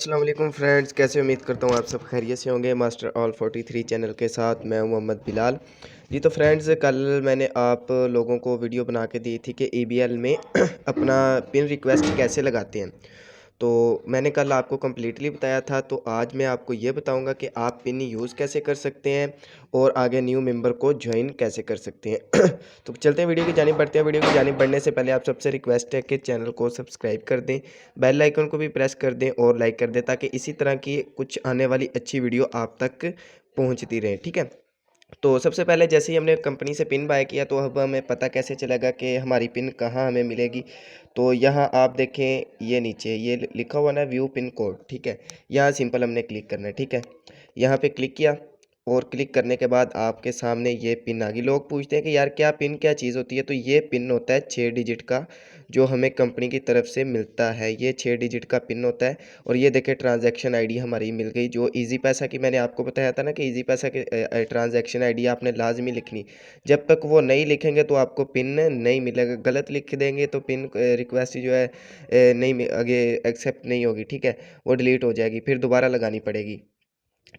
अस्सलाम वालेकुम फ्रेंड्स, कैसे उम्मीद करता हूँ आप सब खैरियत से होंगे। मास्टर ऑल 43 चैनल के साथ मैं हूँ मोहम्मद बिलाल जी। तो फ्रेंड्स, कल मैंने आप लोगों को वीडियो बना के दी थी कि ईबीएल में अपना पिन रिक्वेस्ट कैसे लगाते हैं। तो मैंने कल आपको कम्प्लीटली बताया था, तो आज मैं आपको ये बताऊंगा कि आप पिन यूज़ कैसे कर सकते हैं और आगे न्यू मेंबर को ज्वाइन कैसे कर सकते हैं। तो चलते हैं वीडियो की जानिब बढ़ते हैं। वीडियो की जानिब बढ़ने से पहले आप सबसे रिक्वेस्ट है कि चैनल को सब्सक्राइब कर दें, बेल आइकन को भी प्रेस कर दें और लाइक कर दें, ताकि इसी तरह की कुछ आने वाली अच्छी वीडियो आप तक पहुँचती रहे। ठीक है। तो सबसे पहले जैसे ही हमने कंपनी से पिन बाय किया, तो अब हमें पता कैसे चलेगा कि हमारी पिन कहाँ हमें मिलेगी। तो यहाँ आप देखें, ये नीचे ये लिखा हुआ ना व्यू पिन कोड, ठीक है। यहाँ सिंपल हमने क्लिक करना है, ठीक है। यहाँ पे क्लिक किया और क्लिक करने के बाद आपके सामने ये पिन आ गई। लोग पूछते हैं कि यार क्या पिन क्या चीज़ होती है। तो ये पिन होता है 6 डिजिट का, जो हमें कंपनी की तरफ से मिलता है। ये 6 डिजिट का पिन होता है। और ये देखें, ट्रांजैक्शन आईडी हमारी मिल गई, जो इजी पैसा की मैंने आपको बताया था ना कि इजी पैसा की ट्रांजैक्शन आईडी आपने लाजमी लिखनी। जब तक वो नहीं लिखेंगे तो आपको पिन नहीं मिलेगा। गलत लिख देंगे तो पिन रिक्वेस्ट जो है नहीं आगे एक्सेप्ट नहीं होगी, ठीक है। वो डिलीट हो जाएगी, फिर दोबारा लगानी पड़ेगी,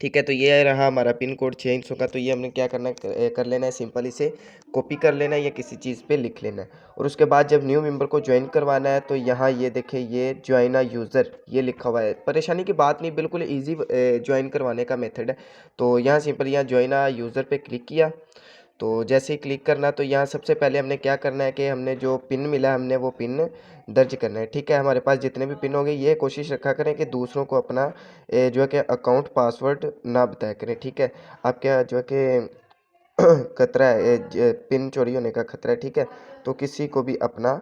ठीक है। तो ये रहा हमारा पिन कोड 600 का। तो ये हमने क्या करना है, कर लेना है, सिंपल इसे कॉपी कर लेना है या किसी चीज़ पे लिख लेना है। और उसके बाद जब न्यू मेंबर को ज्वाइन करवाना है, तो यहाँ ये देखें, ये ज्वाइन अ यूज़र ये लिखा हुआ है। परेशानी की बात नहीं, बिल्कुल ईजी ज्वाइन करवाने का मेथड है। तो यहाँ सिंपल यहाँ ज्वाइन अ यूज़र पे क्लिक किया। तो जैसे ही क्लिक करना, तो यहाँ सबसे पहले हमने क्या करना है कि हमने जो पिन मिला हमने वो पिन दर्ज करना है, ठीक है। हमारे पास जितने भी पिन होंगे, ये कोशिश रखा करें कि दूसरों को अपना जो है कि अकाउंट पासवर्ड ना बताया करें, ठीक है। आपका जो है कि खतरा है, पिन चोरी होने का खतरा है, ठीक है। तो किसी को भी अपना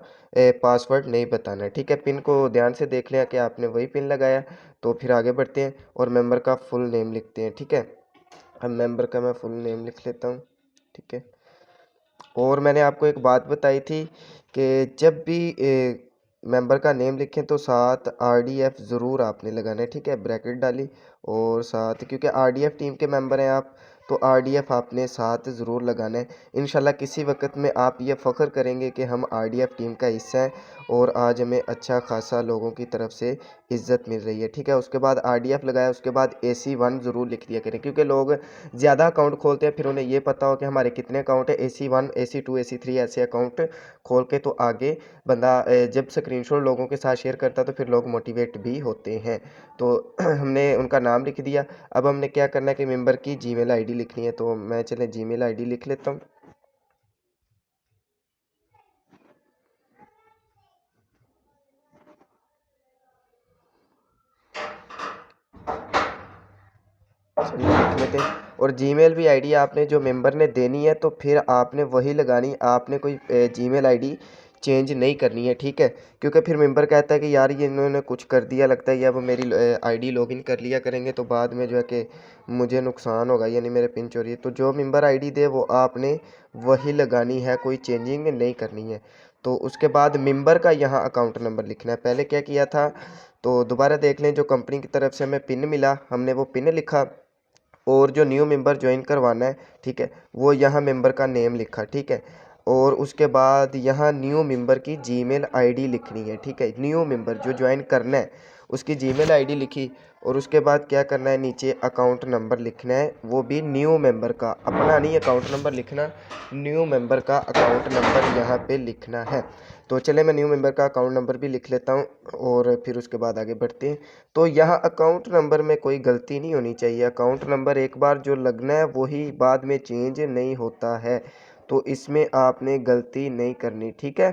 पासवर्ड नहीं बताना है, ठीक है। पिन को ध्यान से देख लिया कि आपने वही पिन लगाया। तो फिर आगे बढ़ते हैं और मेंबर का फुल नेम लिखते हैं, ठीक है। अब मेंबर का मैं फुल नेम लिख लेता हूँ, ठीक है। और मैंने आपको एक बात बताई थी कि जब भी मेंबर का नेम लिखें तो साथ आरडीएफ ज़रूर आपने लगाना है, ठीक है। ब्रैकेट डाली और साथ, क्योंकि आरडीएफ टीम के मेंबर हैं आप, तो आरडीएफ आपने साथ ज़रूर लगाना है। इंशाल्लाह किसी वक्त में आप ये फ़ख्र करेंगे कि हम आरडीएफ टीम का हिस्सा हैं और आज हमें अच्छा खासा लोगों की तरफ से इज़्ज़त मिल रही है, ठीक है। उसके बाद आरडीएफ लगाया, उसके बाद AC1 ज़रूर लिख दिया करें, क्योंकि लोग ज़्यादा अकाउंट खोलते हैं, फिर उन्हें ये पता हो कि हमारे कितने अकाउंट है। AC1 AC2 AC3 ऐसे अकाउंट खोल के, तो आगे बंदा जब स्क्रीनशॉट लोगों के साथ शेयर करता है तो फिर लोग मोटिवेट भी होते हैं। तो हमने उनका नाम लिख दिया। अब हमने क्या करना है कि मेंबर की जीमेल आईडी लिखनी है। तो मैं चले जीमेल आईडी लिख लेता हूँ। चलिए लिख लेते हैं। और जीमेल भी आईडी आपने जो मेंबर ने देनी है, तो फिर आपने वही लगानी। आपने कोई जीमेल आईडी चेंज नहीं करनी है, ठीक है। क्योंकि फिर मेंबर कहता है कि यार ये इन्होंने कुछ कर दिया लगता है, या वो मेरी आईडी लॉगिन कर लिया करेंगे, तो बाद में जो है कि मुझे नुकसान होगा, यानी मेरे पिन चोरी है। तो जो मेंबर आईडी दे वो आपने वही लगानी है, कोई चेंजिंग नहीं करनी है। तो उसके बाद मेंबर का यहाँ अकाउंट नंबर लिखना है। पहले क्या किया था, तो दोबारा देख लें। जो कंपनी की तरफ से हमें पिन मिला, हमने वो पिन लिखा और जो न्यू मेंबर ज्वाइन करवाना है, ठीक है, वो यहाँ मेंबर का नेम लिखा, ठीक है। और उसके बाद यहाँ न्यू मेंबर की जीमेल आईडी लिखनी है, ठीक है। न्यू मेंबर जो ज्वाइन करना है उसकी जीमेल आईडी लिखी। और उसके बाद क्या करना है, नीचे अकाउंट नंबर लिखना है, वो भी न्यू मेंबर का, अपना नहीं अकाउंट नंबर लिखना, न्यू मेंबर का अकाउंट नंबर यहाँ पे लिखना है। तो चले मैं न्यू मेंबर का अकाउंट नंबर भी लिख लेता हूँ और फिर उसके बाद आगे बढ़ते हैं। तो यहाँ अकाउंट नंबर में कोई गलती नहीं होनी चाहिए। अकाउंट नंबर एक बार जो लगना है वही बाद में चेंज नहीं होता है, तो इसमें आपने गलती नहीं करनी, ठीक है।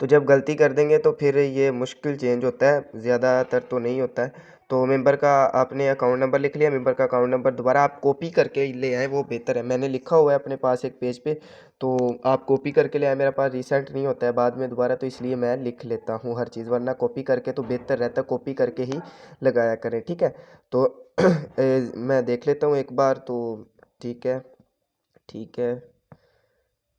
तो जब गलती कर देंगे तो फिर ये मुश्किल चेंज होता है, ज़्यादातर तो नहीं होता है। तो मेंबर का आपने अकाउंट नंबर लिख लिया, मेंबर का अकाउंट नंबर दोबारा आप कॉपी करके ले आए, वो बेहतर है। मैंने लिखा हुआ है अपने पास एक पेज पे, तो आप कॉपी करके ले आए। मेरे पास रिसेंट नहीं होता है बाद में दोबारा, तो इसलिए मैं लिख लेता हूँ हर चीज़, वरना कॉपी करके तो बेहतर रहता है, कॉपी करके ही लगाया करें, ठीक है। तो मैं देख लेता हूँ एक बार। तो ठीक है, ठीक है,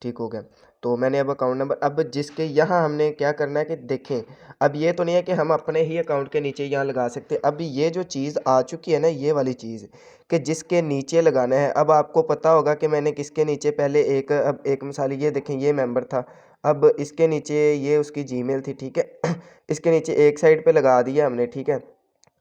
ठीक हो गया। तो मैंने अब अकाउंट नंबर, अब जिसके यहाँ हमने क्या करना है कि देखें, अब ये तो नहीं है कि हम अपने ही अकाउंट के नीचे यहाँ लगा सकते। अब ये जो चीज़ आ चुकी है ना, ये वाली चीज़ कि जिसके नीचे लगाना है। अब आपको पता होगा कि मैंने किसके नीचे पहले एक, अब एक मिसाल ये देखें, ये मेंबर था, अब इसके नीचे ये उसकी जीमेल थी, ठीक है। इसके नीचे एक साइड पे लगा दिया हमने, ठीक है।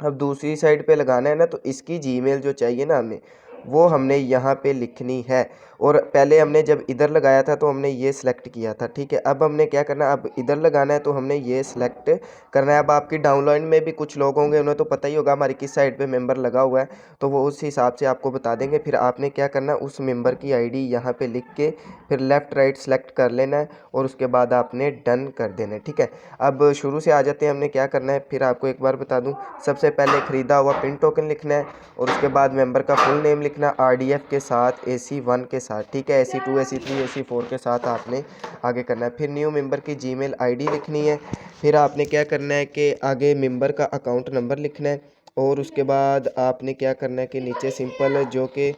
अब दूसरी साइड पे लगाना है ना, तो इसकी जीमेल जो चाहिए ना हमें, वो हमने यहाँ पे लिखनी है। और पहले हमने जब इधर लगाया था तो हमने ये सिलेक्ट किया था, ठीक है। अब हमने क्या करना है, अब इधर लगाना है तो हमने ये सिलेक्ट करना है। अब आपकी डाउनलाइन में भी कुछ लोग होंगे, उन्हें तो पता ही होगा हमारी किस साइड पे मेंबर लगा हुआ है, तो वो उस हिसाब से आपको बता देंगे। फिर आपने क्या करना है, उस मेंबर की आईडी यहाँ पे लिख के फिर लेफ़्ट राइट सेलेक्ट कर लेना है और उसके बाद आपने डन कर देना है, ठीक है। अब शुरू से आ जाते हैं, हमने क्या करना है, फिर आपको एक बार बता दूं। सबसे पहले ख़रीदा हुआ पिन टोकन लिखना है और उसके बाद मेंबर का फुल नेम लिखना है RDF के साथ, AC1 के साथ, ठीक है। AC2 AC3 AC4 के साथ आपने आगे करना है। फिर न्यू मेंबर की जीमेल आईडी लिखनी है। फिर आपने क्या करना है कि आगे मेंबर का अकाउंट नंबर लिखना है और उसके बाद आपने क्या करना है कि नीचे सिंपल जो कि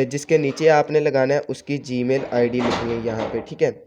जिसके नीचे आपने लगाना है उसकी जीमेल आईडी लिखनी है यहाँ पे, ठीक है।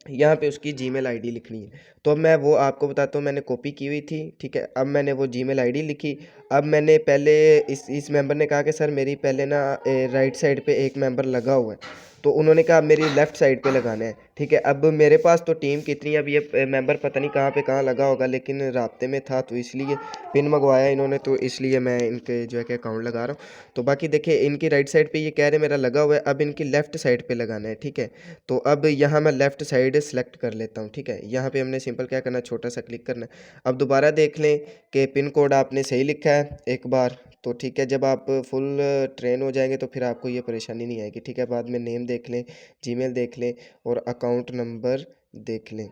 यहाँ पे उसकी जीमेल आईडी लिखनी है। तो अब मैं वो आपको बताता हूँ, मैंने कॉपी की हुई थी, ठीक है। अब मैंने वो जीमेल आईडी लिखी। अब मैंने पहले इस मेंबर ने कहा कि सर मेरी पहले ना राइट साइड पे एक मेंबर लगा हुआ है, तो उन्होंने कहा मेरी लेफ़्ट साइड पे लगाना है, ठीक है। अब मेरे पास तो टीम कितनी है, अब ये मेंबर पता नहीं कहाँ पे कहाँ लगा होगा, लेकिन राब्ते में था तो इसलिए पिन मंगवाया इन्होंने, तो इसलिए मैं इनके जो है कि अकाउंट लगा रहा हूँ। तो बाकी देखिए इनकी राइट साइड पे ये कह रहे मेरा लगा हुआ है, अब इनकी लेफ़्ट साइड पे लगाना है, ठीक है। तो अब यहाँ मैं लेफ़्ट साइड सेलेक्ट कर लेता हूँ, ठीक है। यहाँ पे हमने सिंपल क्या करना है, छोटा सा क्लिक करना है। अब दोबारा देख लें कि पिन कोड आपने सही लिखा है एक बार, तो ठीक है। जब आप फुल ट्रेन हो जाएंगे तो फिर आपको ये परेशानी नहीं आएगी, ठीक है। बाद में नेम देख लें, जीमेल देख लें और अकाउंट नंबर देख लें,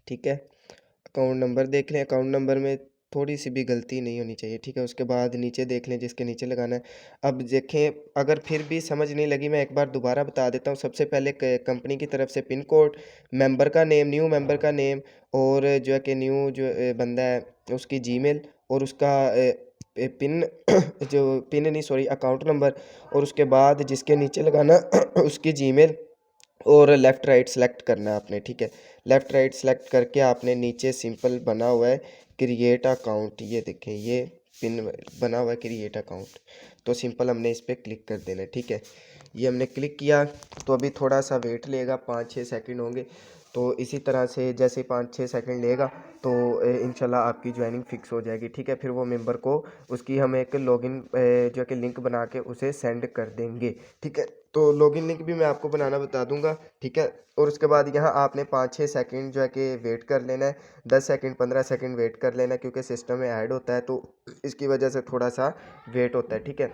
ठीक है। अकाउंट नंबर देख लें, अकाउंट नंबर में थोड़ी सी भी गलती नहीं होनी चाहिए, ठीक है। उसके बाद नीचे देख लें जिसके नीचे लगाना है। अब देखें अगर फिर भी समझ नहीं लगी, मैं एक बार दोबारा बता देता हूँ। सबसे पहले कंपनी की तरफ से पिन कोड, मेंबर का नेम, न्यू मेंबर का नेम और जो है कि न्यू जो बंदा है उसकी जीमेल और उसका पिन जो पिन नहीं सॉरी अकाउंट नंबर और उसके बाद जिसके नीचे लगाना उसकी जीमेल और लेफ़्ट राइट सेलेक्ट करना है आपने, ठीक है। लेफ़्ट राइट सेलेक्ट करके आपने नीचे सिंपल बना हुआ है क्रिएट अकाउंट, ये देखें ये पिन बना हुआ है क्रिएट अकाउंट, तो सिंपल हमने इस पर क्लिक कर देना है, ठीक है। ये हमने क्लिक किया तो अभी थोड़ा सा वेट लेगा, 5-6 सेकंड होंगे। तो इसी तरह से जैसे 5-6 सेकंड लेगा तो इंशाल्लाह आपकी ज्वाइनिंग फ़िक्स हो जाएगी, ठीक है। फिर वो मेंबर को उसकी हम एक लॉगिन जो कि लिंक बना के उसे सेंड कर देंगे, ठीक है। तो लॉगिन लिंक भी मैं आपको बनाना बता दूंगा, ठीक है। और उसके बाद यहाँ आपने 5-6 सेकंड जो है कि वेट कर लेना है, 10 सेकंड 15 सेकंड वेट कर लेना है, क्योंकि सिस्टम में ऐड होता है तो इसकी वजह से थोड़ा सा वेट होता है, ठीक है।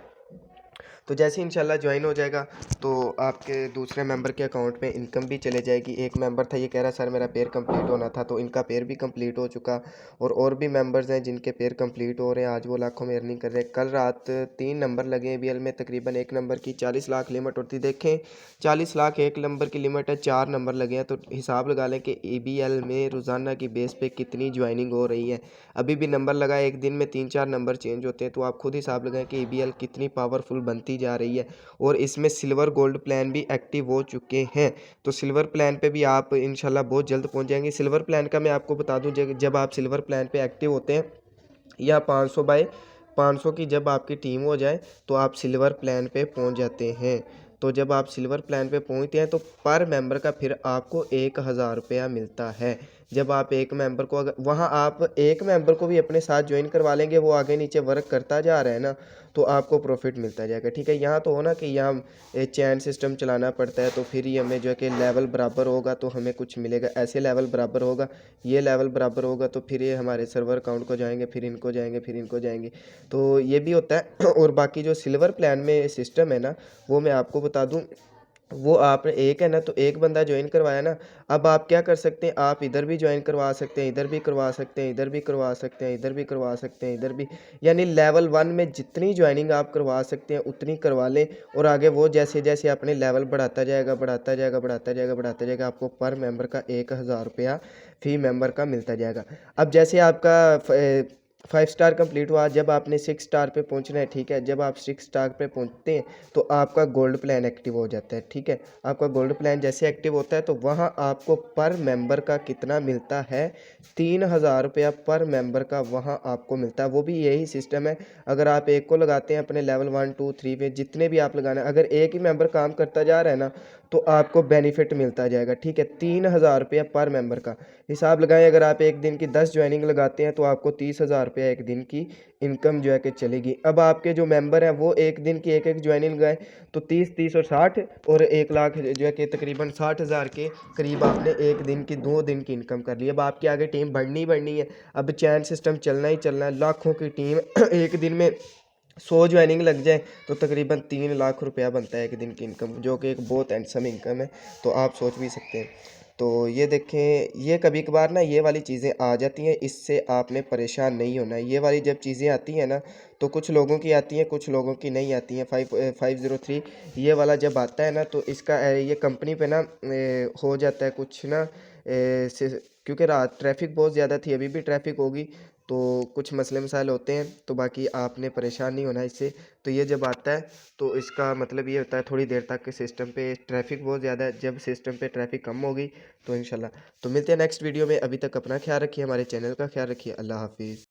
तो जैसे इंशाल्लाह ज्वाइन हो जाएगा तो आपके दूसरे मेंबर के अकाउंट में इनकम भी चले जाएगी। एक मेंबर था ये कह रहा सर मेरा पेयर कंप्लीट होना था, तो इनका पेयर भी कंप्लीट हो चुका और भी मेंबर्स हैं जिनके पेयर कंप्लीट हो रहे हैं, आज वो लाखों में अर्निंग कर रहे हैं। कल रात 3 नंबर लगे ABL में, तकरीबन एक नंबर की 40 लाख लिमिट होती, देखें 40 लाख एक नंबर की लिमिट है, 4 नंबर लगे हैं। तो हिसाब लगा लें कि ABL में रोज़ाना की बेस पे कितनी ज्वाइनिंग हो रही है। अभी भी नंबर लगा है, एक दिन में 3-4 नंबर चेंज होते हैं, तो आप खुद हिसाब लगाएं कि ABL कितनी पावरफुल बनती जा रही है। और इसमें सिल्वर गोल्ड प्लान भी एक्टिव हो चुके हैं, तो सिल्वर प्लान पे भी आप इंशाल्लाह बहुत जल्द पहुंच जाएंगे। सिल्वर प्लान का मैं आपको बता दूं, जब आप सिल्वर प्लान पे एक्टिव होते हैं या 500 बाय 500 की जब आपकी टीम हो जाए तो आप सिल्वर प्लान पे पहुंच जाते हैं। तो जब आप सिल्वर प्लान पे पहुंचते हैं तो पर मेंबर का फिर आपको 1000 रुपया मिलता है। जब आप एक मेंबर को अगर वहाँ आप एक मेंबर को भी अपने साथ ज्वाइन करवा लेंगे, वो आगे नीचे वर्क करता जा रहा है ना, तो आपको प्रॉफिट मिलता जाएगा, ठीक है। यहाँ तो हो ना कि यहाँ चैन सिस्टम चलाना पड़ता है, तो फिर ही हमें जो है कि लेवल बराबर होगा तो हमें कुछ मिलेगा, ऐसे लेवल बराबर होगा, ये लेवल बराबर होगा तो फिर ये हमारे सर्वर अकाउंट को जाएंगे, फिर इनको जाएंगे, फिर इनको जाएंगे, तो ये भी होता है। और बाकी जो सिल्वर प्लान में सिस्टम है ना, वो मैं आपको बता दूं, वो आपने एक है ना, तो एक बंदा ज्वाइन करवाया ना, अब आप क्या कर सकते हैं, आप इधर भी ज्वाइन करवा सकते हैं, इधर भी करवा सकते हैं, इधर भी करवा सकते हैं, इधर भी करवा सकते हैं, इधर भी, यानी लेवल 1 में जितनी ज्वाइनिंग आप करवा सकते हैं उतनी करवा लें। और आगे वो जैसे जैसे अपने लेवल बढ़ाता जाएगा बढ़ाता जाएगा बढ़ाता जाएगा बढ़ाता जाएगा, आपको पर मेंबर का 1000 रुपया फी मेंबर का मिलता जाएगा। अब जैसे आपका 5 स्टार कंप्लीट हुआ, जब आपने 6 स्टार पे पहुंचना है, ठीक है। जब आप 6 स्टार पे पहुंचते हैं तो आपका गोल्ड प्लान एक्टिव हो जाता है, ठीक है। आपका गोल्ड प्लान जैसे एक्टिव होता है तो वहाँ आपको पर मेंबर का कितना मिलता है, 3000 रुपया पर मेंबर का वहाँ आपको मिलता है। वो भी यही सिस्टम है, अगर आप एक को लगाते हैं अपने लेवल 1 2 3 पे, जितने भी आप लगाना है, अगर एक ही मेंबर काम करता जा रहा है ना, तो आपको बेनिफिट मिलता जाएगा। ठीक है, 3000 रुपया पर मेंबर का हिसाब लगाएं। अगर आप एक दिन की 10 ज्वाइनिंग लगाते हैं तो आपको 30,000 रुपया एक दिन की इनकम जो है कि चलेगी। अब आपके जो मेंबर हैं वो एक दिन की एक ज्वाइनिंग लगाएं तो 30 और 60 और 1 लाख जो है कि तकरीबन 60,000 के करीब आपने एक दिन की 2 दिन की इनकम कर ली। अब आपके आगे टीम बढ़नी है। अब चैन सिस्टम चलना ही चलना है। लाखों की टीम एक दिन में 100 ज्वाइनिंग लग जाए तो तकरीबन 3 लाख रुपया बनता है एक दिन की इनकम, जो कि एक बहुत हैंडसम इनकम है। तो आप सोच भी सकते हैं। तो ये देखें, ये कभी कभार ना ये वाली चीज़ें आ जाती हैं, इससे आपने परेशान नहीं होना है। ये वाली जब चीज़ें आती हैं ना तो कुछ लोगों की आती हैं, कुछ लोगों की नहीं आती हैं। 503 ये वाला जब आता है ना तो इसका ये कंपनी पे ना हो जाता है कुछ ना क्योंकि रात ट्रैफिक बहुत ज़्यादा थी, अभी भी ट्रैफिक होगी, तो कुछ मसले मसाइल होते हैं। तो बाकी आपने परेशान नहीं होना इससे। तो ये जब आता है तो इसका मतलब ये होता है थोड़ी देर तक के सिस्टम पे ट्रैफिक बहुत ज़्यादा है। जब सिस्टम पे ट्रैफिक कम होगी तो इंशाल्लाह। तो मिलते हैं नेक्स्ट वीडियो में। अभी तक अपना ख्याल रखिए, हमारे चैनल का ख्याल रखिए। अल्लाह हाफिज़।